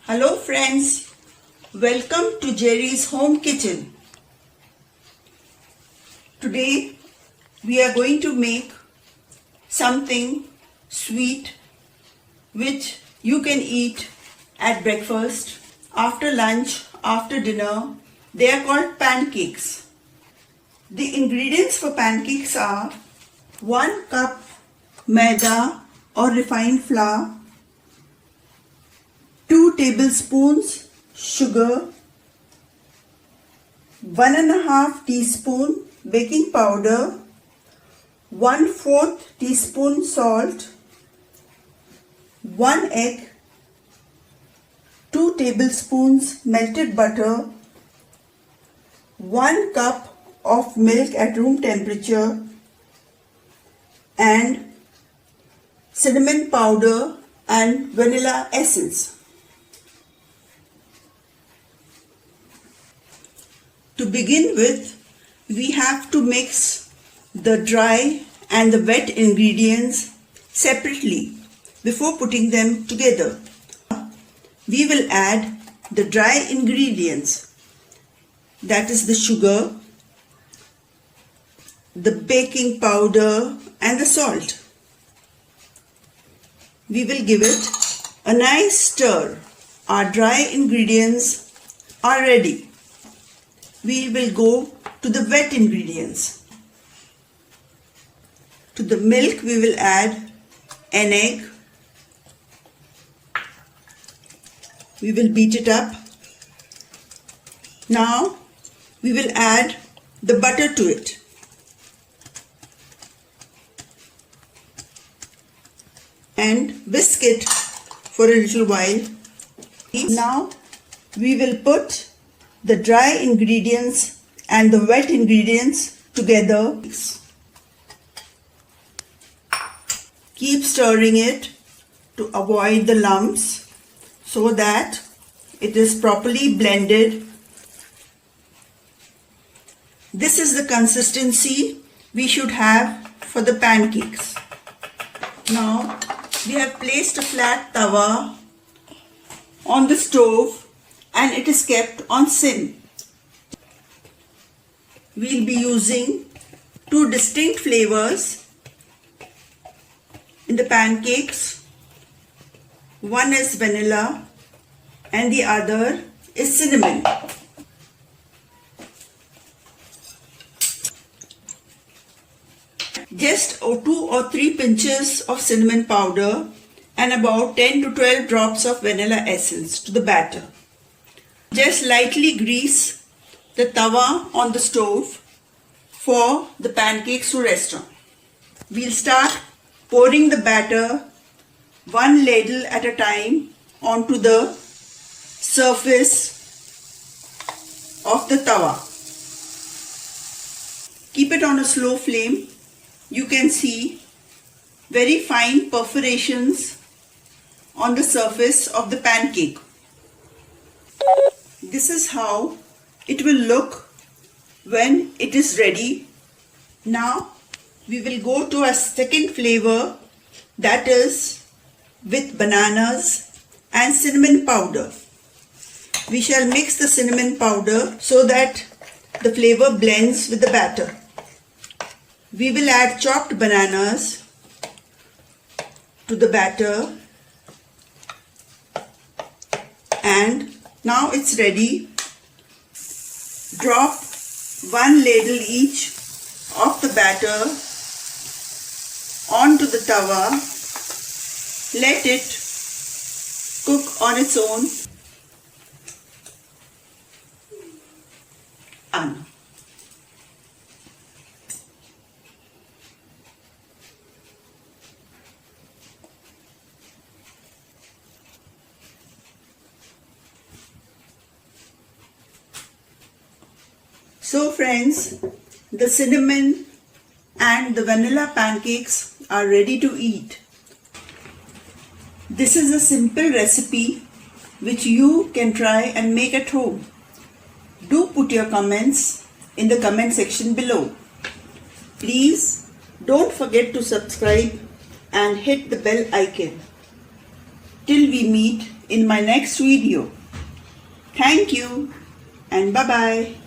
Hello friends, welcome to Jerry's Home Kitchen. Today we are going to make something sweet which you can eat at breakfast, after lunch, after dinner. They are called pancakes. The ingredients for pancakes are 1 cup Maida or refined flour, 2 tablespoons sugar, 1½ teaspoon baking powder, 1/4 teaspoon salt, 1 egg, 2 tablespoons melted butter, 1 cup of milk at room temperature, and cinnamon powder and vanilla essence. To begin with, we have to mix the dry and the wet ingredients separately before putting them together. We will add the dry ingredients, that is the sugar, the baking powder and the salt. We will give it a nice stir. Our dry ingredients are ready. We will go to the wet ingredients. To the milk we will add an egg. We will beat it up. Now we will add the butter to it. And whisk it for a little while. Now we will put the dry ingredients and the wet ingredients together. Keep stirring it to avoid the lumps so that it is properly blended. This is the consistency we should have for the pancakes. Now we have placed a flat tawa on the stove and it is kept on sim. We'll be using 2 distinct flavors in the pancakes. One is vanilla and the other is cinnamon. Just 2 or 3 pinches of cinnamon powder and about 10 to 12 drops of vanilla essence to the batter. Just lightly grease the tawa on the stove for the pancakes to rest on. We'll start pouring the batter 1 ladle at a time onto the surface of the tawa. Keep it on a slow flame. You can see very fine perforations on the surface of the pancake. This is how it will look when it is ready. Now we will go to a second flavor, that is with bananas and cinnamon powder. We shall mix the cinnamon powder so that the flavor blends with the batter. We will add chopped bananas to the batter, and now it's ready. Drop 1 ladle each of the batter onto the tawa. Let it cook on its own. So friends, the cinnamon and the vanilla pancakes are ready to eat. This is a simple recipe which you can try and make at home. Do put your comments in the comment section below. Please don't forget to subscribe and hit the bell icon. Till we meet in my next video. Thank you and bye-bye.